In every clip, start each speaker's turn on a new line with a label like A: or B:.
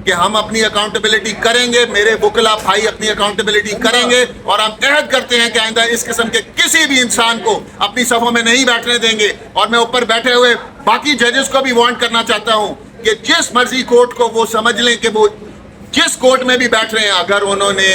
A: کہ ہم اپنی اکاؤنٹیبلٹی کریں گے، میرے وکلا بھائی اپنی اکاؤنٹیبلٹی کریں گے، اور ہم عہد کرتے ہیں کہ آئندہ اس قسم کے کسی بھی انسان کو اپنی صفوں میں نہیں بیٹھنے دیں گے۔ اور میں اوپر بیٹھے ہوئے باقی ججز کو بھی وارن کرنا چاہتا ہوں کہ جس مرضی کورٹ کو وہ سمجھ لیں کہ وہ جس کورٹ میں بھی بیٹھ رہے ہیں، اگر انہوں نے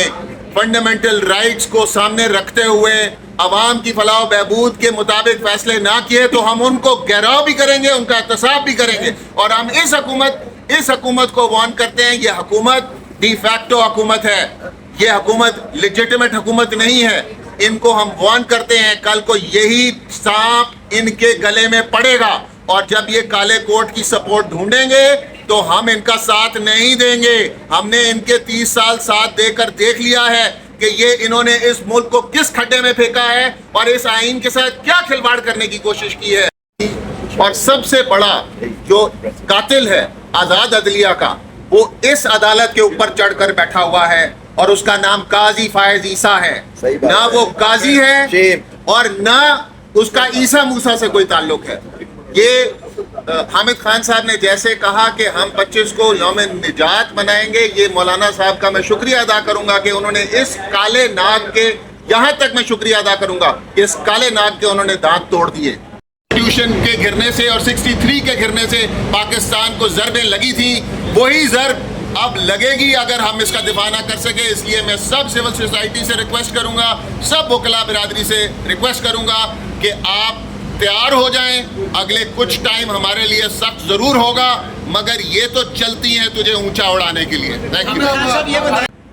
A: فنڈامنٹل رائٹس کو سامنے رکھتے ہوئے عوام کی فلاح و بہبود کے مطابق فیصلے نہ کیے تو ہم ان کو گھیراؤ بھی کریں گے، ان کا احتساب بھی کریں گے۔ اور ہم اس حکومت کو وارن کرتے ہیں، یہ حکومت ڈی فیکٹو حکومت ہے، یہ حکومت لیجٹیمیٹ حکومت نہیں ہے۔ ان کو ہم وارن کرتے ہیں کل کو یہی سانپ ان کے گلے میں پڑے گا، اور جب یہ کالے کوٹ کی سپورٹ ڈھونڈیں گے تو ہم ان کا ساتھ نہیں دیں گے۔ ہم نے ان کے 30 سال ساتھ دے کر دیکھ لیا ہے کہ یہ انہوں نے اس ملک کو کس کھڈے میں پھینکا ہے اور اس آئین کے ساتھ کیا کھلواڑ کرنے کی کوشش کی ہے۔ اور سب سے بڑا جو قاتل ہے آزاد عدلیہ کا، وہ اس عدالت کے اوپر چڑھ کر بیٹھا ہوا ہے، اور اس کا نام قاضی فائز عیسیٰ ہے۔ نہ وہ قاضی ہے اور نہ اس کا عیسیٰ موسیٰ سے کوئی تعلق ہے۔ یہ حامد خان صاحب نے جیسے کہا کہ ہم 25 کو یوم نجات منائیں گے، یہ مولانا صاحب کا میں شکریہ ادا کروں گا کہ انہوں نے اس کالے ناگ کے، یہاں تک میں شکریہ ادا کروں گا کہ اس کالے ناگ کے انہوں نے دانت توڑ دیے۔ کانسٹیٹیوشن کے گرنے سے اور 63 کے گرنے سے پاکستان کو ضربیں لگی تھی، وہی ضرب اب لگے گی اگر ہم اس کا دفاع نہ کر سکے۔ اس لیے میں سب سول سوسائٹی سے ریکویسٹ کروں گا، سب وکلا برادری سے ریکویسٹ کروں گا کہ آپ تیار ہو جائیں۔ اگلے کچھ ٹائم ہمارے لیے سخت ضرور ہوگا، مگر یہ تو چلتی ہیں تجھے اونچا اڑانے کے لیے۔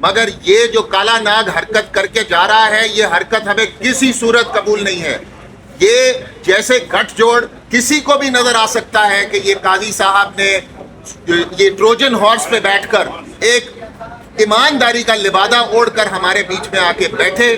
A: مگر یہ جو کالا ناگ حرکت کر کے جا رہا ہے، یہ حرکت ہمیں کسی صورت قبول نہیں ہے۔ یہ جیسے گٹھ جوڑ کسی کو بھی نظر آ سکتا ہے کہ یہ قاضی صاحب نے یہ ٹروجن ہارس پہ بیٹھ کر ایک ایمانداری کا لبادہ اوڑھ کر ہمارے بیچ میں آ کے بیٹھے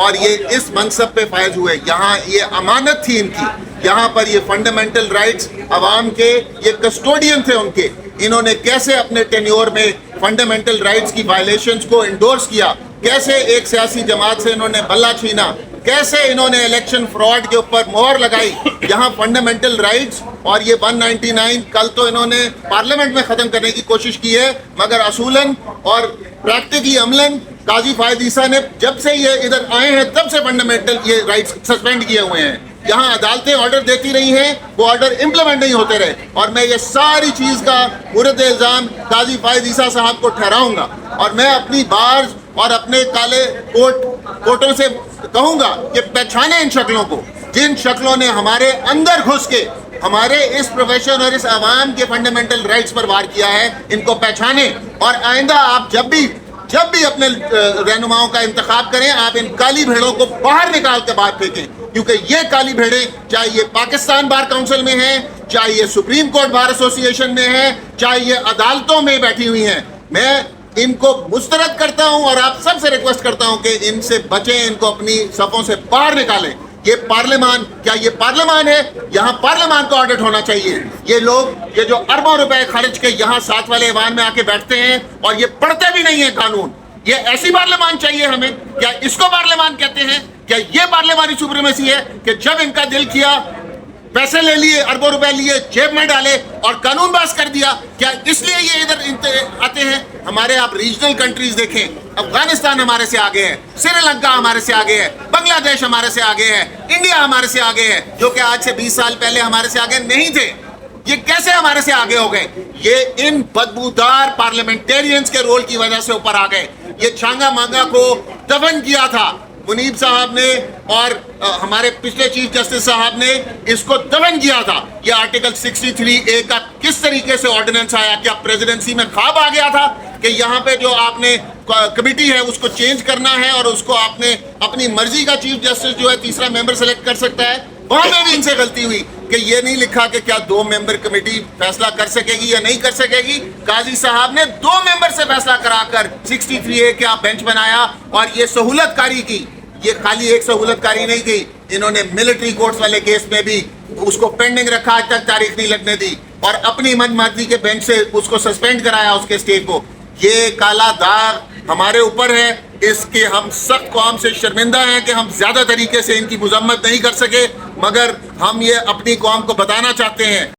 A: اور یہ اس منصب پہ فائز ہوئے۔ یہاں یہ امانت تھی ان کی، یہاں پر یہ فنڈامنٹل رائٹس عوام کے، یہ کسٹوڈین تھے ان کے۔ انہوں نے کیسے اپنے ٹینیور میں فنڈامنٹل رائٹس کی وائلیشنز کو انڈورس کیا، کیسے ایک سیاسی جماعت سے انہوں نے بلہ چھینا، کیسے انہوں نے الیکشن فراڈ کے اوپر مہر لگائی۔ یہاں فنڈامنٹل رائٹس اور یہ 199 کل تو انہوں نے پارلیمنٹ میں ختم کرنے کی کوشش کی ہے، مگر اصولاً اور پریکٹیکلی عملاً قاضی فائز عیسیٰ نے جب سے یہ ادھر آئے ہیں تب سے فنڈامنٹل یہ رائٹس سسپینڈ کیے ہوئے ہیں۔ یہاں عدالتیں آرڈر دیتی رہی ہیں، وہ آرڈر امپلیمنٹ نہیں ہوتے رہے، اور میں یہ ساری چیز کا مورد الزام قاضی فائز عیسیٰ صاحب کو ٹھہراؤں گا، اور میں اپنی بارز اور اپنے کالے کوٹوں سے کہوں گا کہ پہچانے ان شکلوں کو، جن شکلوں نے ہمارے اندر گھس کے ہمارے اس پروفیشن اور اس عوام کے فنڈامنٹل رائٹس پر وار کیا ہے، ان کو پہچانے۔ اور آئندہ آپ جب بھی اپنے رہنماؤں کا انتخاب کریں، آپ ان کالی بھیڑوں کو باہر نکال کے باہر پھینکیں، کیونکہ یہ کالی بھیڑیں چاہے یہ پاکستان بار کونسل میں ہیں، چاہے یہ سپریم کورٹ بار ایسوسی ایشن میں ہے، چاہے یہ عدالتوں میں بیٹھی ہوئی ہیں، میں ان کو مسترد کرتا ہوں اور آپ سب سے ریکویسٹ کرتا ہوں کہ ان سے بچیں، ان کو اپنی صفوں سے باہر نکالیں۔ یہ پارلیمان، کیا یہ پارلیمان ہے؟ یہاں پارلیمان کا آڈٹ ہونا چاہیے۔ یہ لوگ یہ جو اربوں روپے خرچ کے یہاں ساتھ والے ایوان میں آ کے بیٹھتے ہیں اور یہ پڑھتے بھی نہیں ہیں قانون، یہ ایسی پارلیمان چاہیے ہمیں؟ کیا اس کو پارلیمان کہتے ہیں؟ کیا یہ پارلیمانی سپریمیسی ہے کہ جب ان کا دل کیا پیسے لے لیے، اربوں روپے لیے، جیب میں ڈالے اور قانون پاس کر دیا؟ کیا اس لیے یہ ادھر آتے ہیں؟ ہمارے آپ ریجنل کنٹریز دیکھیں، افغانستان ہمارے سے آگے ہے، سری لنکا ہمارے سے آگے ہے، بنگلہ دیش ہمارے سے آگے ہے، انڈیا ہمارے سے آگے ہے، جو کہ آج سے 20 سال پہلے ہمارے سے آگے نہیں تھے۔ یہ کیسے ہمارے سے آگے ہو گئے؟ یہ ان بدبودار پارلیمنٹیرینز کے رول کی وجہ سے اوپر آ گئے۔ یہ چھانگا مانگا کو دفن کیا تھا منیب صاحب نے، اور ہمارے پچھلے چیف جسٹس صاحب نے اس کو دفن کیا تھا۔ یہ آرٹیکل 63A کا کس طریقے سے آرڈیننس آیا؟ کیا پریزیڈنسی میں خواب آ گیا تھا کہ یہاں پہ جو آپ نے کمیٹی ہے اس کو چینج کرنا ہے اور اس کو آپ نے اپنی مرضی کا چیف جسٹس جو ہے تیسرا ممبر سلیکٹ کر سکتا ہے؟ وہاں پہ بھی ان سے غلطی ہوئی کہ یہ نہیں لکھا کہ کیا 2 ممبر کمیٹی فیصلہ کر سکے گی یا نہیں کر سکے گی۔ قاضی صاحب نے 2 ممبر سے فیصلہ کرا کر 63A کا بینچ بنایا اور یہ سہولت کاری کی۔ یہ خالی ایک سہولت کاری نہیں کی، انہوں نے ملٹری کورٹس والے کیس میں بھی اس کو پینڈنگ رکھا، آج تک تاریخ نہیں لگنے دی، اور اپنی من مرضی کے بینچ سے اس کو سسپینڈ کرایا اس کے اسٹے کو۔ یہ کالا داغ ہمارے اوپر ہے، اس کے ہم سخت قوم سے شرمندہ ہیں کہ ہم زیادہ طریقے سے ان کی مذمت نہیں کر سکے، مگر ہم یہ اپنی قوم کو بتانا چاہتے ہیں